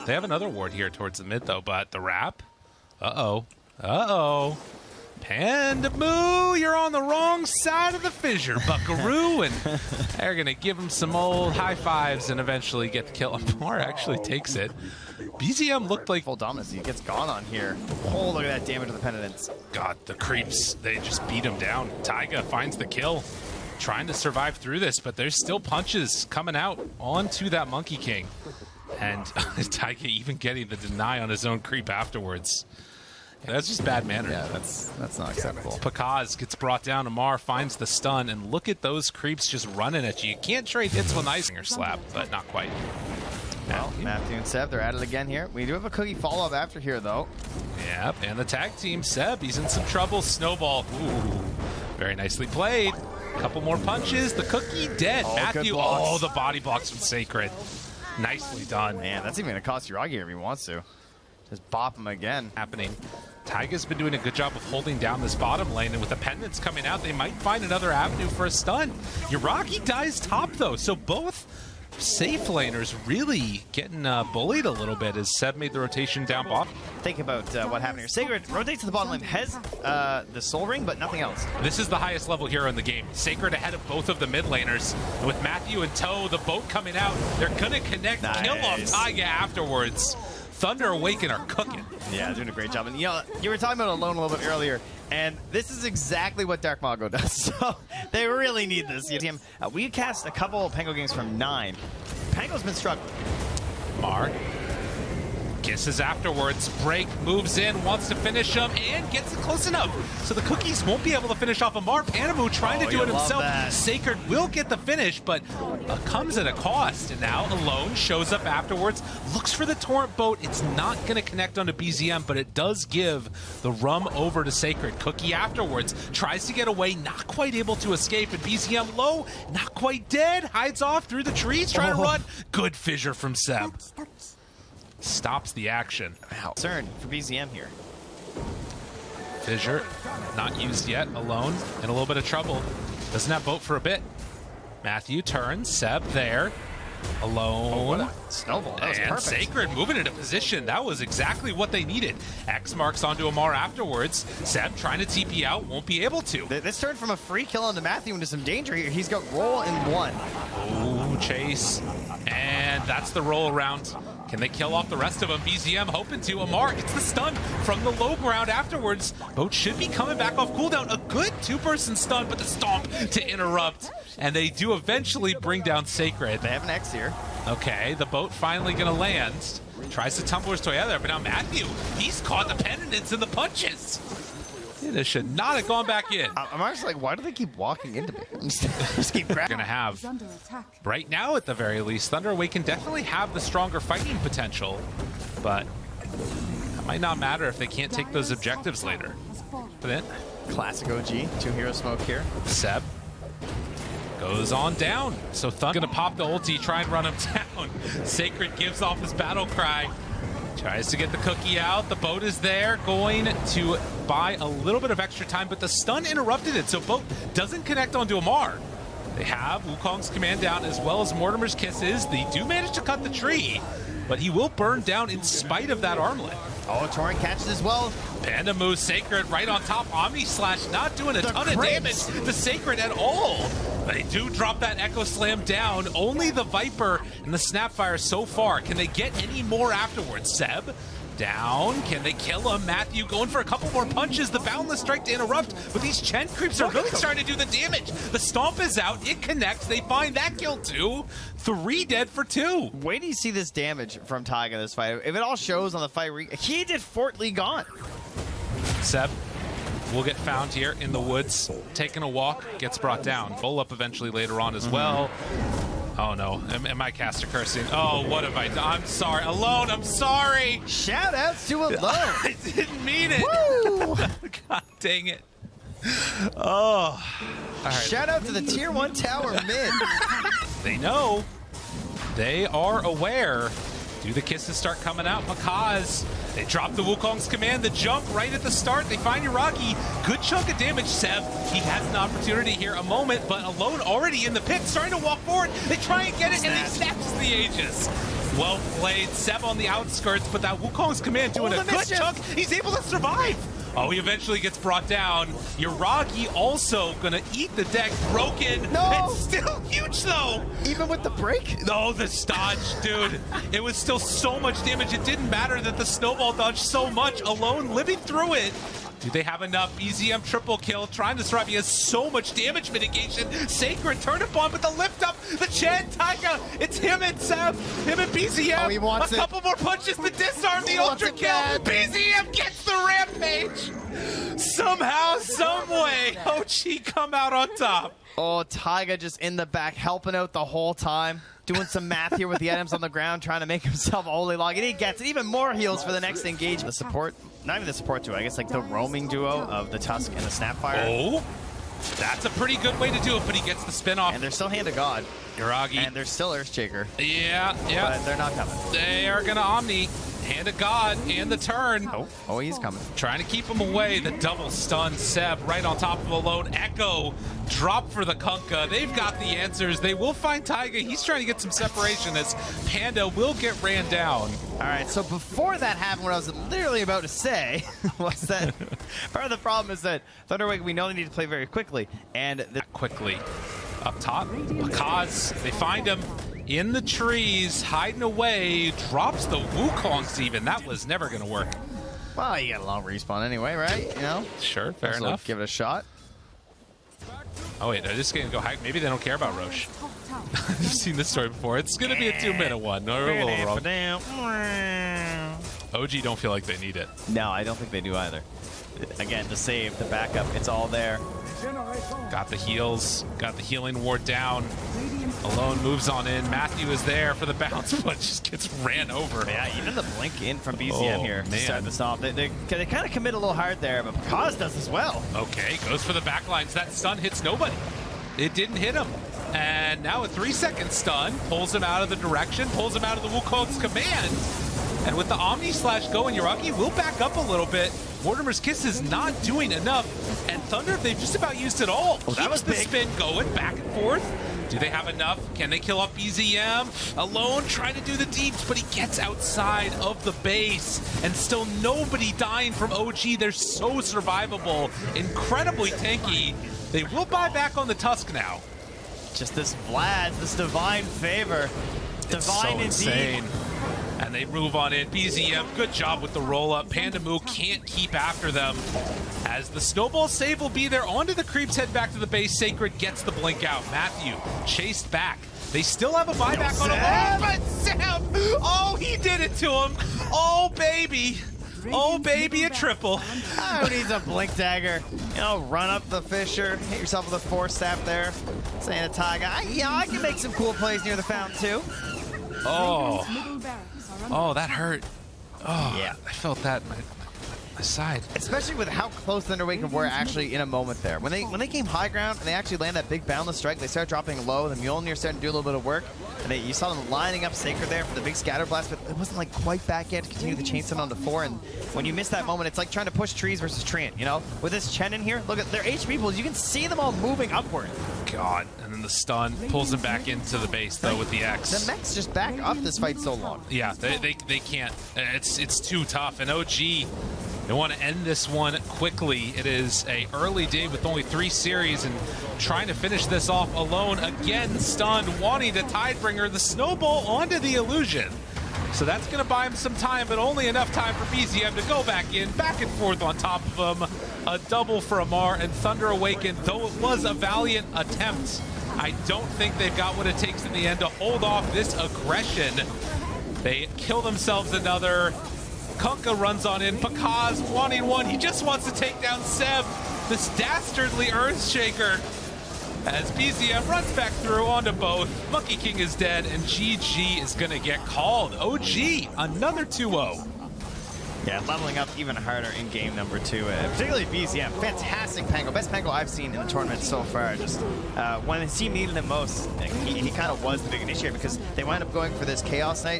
They have another ward here towards the mid, though, but the wrap? Uh-oh. Panda Moo, you're on the wrong side of the fissure, buckaroo, and they're going to give him some old high fives and eventually get the kill. Amar actually takes it. BZM looked like full dominance. He gets gone on here. Oh, look at that damage to the penitents. God, the creeps, they just beat him down. Taiga finds the kill, trying to survive through this, but there's still punches coming out onto that Monkey King. And Taiga even getting the deny on his own creep afterwards. That's just bad manner. Yeah, that's not acceptable. Pakaz gets brought down. Amar finds the stun, and look at those creeps just running at you. You can't trade hits with icing or slap, but not quite. Well, Matthew and Seb, they're at it again here. We do have a cookie follow-up after here, though. Yep, and the tag team, Seb, he's in some trouble. Snowball, ooh, very nicely played. Couple more punches. The cookie dead. Oh, Matthew, the body blocks from Sacred. Nicely done. Man, that's even going to cost Yuragi if he wants to. Just bop him again. Happening. Taiga's been doing a good job of holding down this bottom lane, and with the pendants coming out, they might find another avenue for a stun. Yuragi dies top, though, so both safe laners really getting bullied a little bit as Seb made the rotation down bottom. Think about what happened here. Sacred rotates to the bottom lane, has the soul ring, but nothing else. This is the highest level hero in the game. Sacred ahead of both of the mid laners. And with Matthew and Toe, the boat coming out, they're going to connect, kill off Taiga afterwards. Thunder Awaken are cooking. Yeah, doing a great job. And you know, you were talking about Alone a little bit earlier, and this is exactly what Dark Mago does. So they really need this. We cast a couple of Pango games from 9. Pango's been struggling. Mark kisses afterwards. Break moves in, wants to finish him, and gets it close enough. So the cookies won't be able to finish off Amar. Panamu trying to do it himself. Sacred will get the finish, but comes at a cost. And now Alone shows up afterwards, looks for the Torrent boat. It's not going to connect onto BZM, but it does give the rum over to Sacred. Cookie afterwards tries to get away, not quite able to escape, and BZM low, not quite dead, hides off through the trees, trying to run. Good fissure from Seb. Stops the action. Wow. Concern for BZM here. Fissure, not used yet. Alone, in a little bit of trouble. Doesn't have boat for a bit. Matthew turns. Seb there. Alone. Oh, what a snowball. That was perfect. Sacred moving into position. That was exactly what they needed. X marks onto Amar afterwards. Seb trying to TP out, won't be able to. This turned from a free kill onto Matthew into some danger here. He's got roll in 1. Oh, chase. And that's the roll around. Can they kill off the rest of them? BZM hoping to. Amar gets the stun from the low ground afterwards. Boat should be coming back off cooldown. A good 2-person stun, but the stomp to interrupt. And they do eventually bring down Sacred. They have an X here. Okay, the boat finally going to land. Tries to tumble his way out of there, but now Matthew, he's caught the penitents and the punches. This should not have gone back in. I'm actually like, why do they keep walking into me? Just keep grabbing. Going to have, right now at the very least, Thunder Awaken definitely have the stronger fighting potential, but it might not matter if they can't take those objectives later. But then, classic OG, 2-hero smoke here. Seb goes on down. So Thunder going to pop the ulti, try and run him down. Sacred gives off his battle cry. Tries to get the cookie out. The boat is there, going to buy a little bit of extra time, but the stun interrupted it, so boat doesn't connect onto Amar. They have Wukong's command down as well as Mortimer's kisses. They do manage to cut the tree, but he will burn down in spite of that armlet. Oh, Torrent catches as well. Panda moves Sacred right on top. Omni Slash not doing a ton of damage to Sacred at all. They do drop that Echo Slam down. Only the Viper and the Snapfire so far. Can they get any more afterwards? Seb down. Can they kill him? Matthew going for a couple more punches. The Boundless Strike to interrupt, but these Chen creeps are really starting to do the damage. The Stomp is out. It connects. They find that kill too. 3 dead for 2. Wait till you see this damage from Taiga in this fight. If it all shows on the fight, he did Fort Lee gone. Seb will get found here in the woods, taking a walk, gets brought down. Roll up eventually later on as well. Oh no, am I caster cursing? Oh, what have I done? I'm sorry. Alone, I'm sorry. Shout outs to Alone. I didn't mean it. Woo! God dang it. Oh. All right. Shout out to the tier 1 tower mid. They know. They are aware. Do the kisses start coming out? Makaz. They drop the Wukong's command, the jump right at the start. They find Yuragi. Good chunk of damage. Seb, he has an opportunity here, a moment, but Alone already in the pit, starting to walk forward. They try and get it, and they snatches the Aegis. Well played. Seb on the outskirts, but that Wukong's command doing a good chunk. He's able to survive. Oh, he eventually gets brought down. Yuragi also gonna eat the deck. Broken. No! It's still huge though. Even with the break? No, the dodge, dude. It was still so much damage. It didn't matter that the snowball dodged so much. Alone, living through it. Do they have enough? BZM triple kill, trying to survive. He has so much damage mitigation. Sacred turned upon, but the lift up, the Chen, Taiga, it's him and Seb, him and BZM. Oh, he wants a couple more punches to disarm the ultra kill. BZM gets the rampage. Somehow, some way, OG come out on top. Oh, Taiga just in the back, helping out the whole time. Doing some math here with the items on the ground, trying to make himself holy log. And he gets even more heals for the next engage. The support, not even the support duo, I guess like the roaming duo of the Tusk and the Snapfire. Oh, that's a pretty good way to do it, but he gets the spin off. And they're still Hand of God. Yuragi. And they're still Earthshaker. Yeah. But they're not coming. They are gonna Omni. Hand of God and the turn. Oh, he's coming. Trying to keep him away. The double stun. Seb right on top of Alone. Echo drop for the Kunkka. They've got the answers. They will find Taiga. He's trying to get some separation as Panda will get ran down. All right, so before that happened, what I was literally about to say was that part of the problem is that Thunderwake, we know they need to play very quickly. And quickly up top, Kaz, they find him in the trees, hiding away, drops the Wukongs even. That was never going to work. Well, you got a long respawn anyway, right? You know? Sure, fair So enough. Give it a shot. Oh wait, they're just going to go high. Maybe they don't care about Roche. I've seen this story before. It's going to be a 2-minute one. No, we're a little wrong. OG don't feel like they need it. No, I don't think they do either. Again, the save, the backup, it's all there. Got the heals, got the healing ward down. Alone moves on in. Matthew is there for the bounce, but just gets ran over. Yeah, even the blink in from BZM here to start this off. They kind of commit a little hard there, but Kaz does as well. Okay, goes for the backlines. That stun hits nobody. It didn't hit him. And now a 3-second stun pulls him out of the direction, pulls him out of the Wukong's command. And with the Omni Slash going, Yuragi will back up a little bit. Mortimer's Kiss is not doing enough. And Thunder, they've just about used it all. Oh, that was the big. spin going back and forth. Do they have enough? Can they kill off BZM? Alone trying to do the deeps, but he gets outside of the base. And still nobody dying from OG. They're so survivable. Incredibly tanky. They will buy back on the Tusk now. Just this Vlad, this divine favor. It's Divine so indeed. insane. And they move on in. BZM, good job with the roll-up. Pandamoo can't keep after them. As the snowball save will be there, onto the creeps, head back to the base. Sacred gets the blink out. Matthew chased back. They still have a buyback on him. But Sam, oh, he did it to him. Oh, baby. Oh, baby, a triple. Oh, who needs a blink dagger? You know, run up the Fissure, hit yourself with a 4-staff there. Saying to Taiga, I can make some cool plays near the fountain too. Oh. Oh, that hurt. Oh, yeah. I felt that in my side. Especially with how close Thunderwake were actually in a moment there. When they came high ground and they actually land that big boundless strike, they start dropping low. The Mjolnir starting to do a little bit of work. And you saw them lining up Sacred there for the big scatter blast, but it wasn't like quite back yet to continue the chain stun on to 4. And when you miss that moment, it's like trying to push trees versus Treant, you know? With this Chen in here, look at their HP pools. You can see them all moving upward. God, and then the stun pulls him back into the base though with the X. The mechs just back up this fight so long. Yeah, they can't. It's too tough. And OG, they want to end this one quickly. It is a early day with only 3 series and trying to finish this off alone. Again, stunned, wanting to Tidebringer the snowball onto the illusion. So that's going to buy him some time, but only enough time for BZM to go back in, back and forth on top of him. A double for Amar, and Thunder Awakened, though it was a valiant attempt. I don't think they've got what it takes in the end to hold off this aggression. They kill themselves another. Kunkka runs on in. Pakaz wanting one. He just wants to take down Seb, this dastardly Earthshaker. As BZM runs back through onto both. Monkey King is dead, and GG is going to get called. OG, another 2-0. Yeah, leveling up even harder in game number 2. Particularly BZM. Fantastic Pango. Best Pango I've seen in the tournament so far. Just when he needed him most, he kind of was the big initiator because they wind up going for this Chaos Knight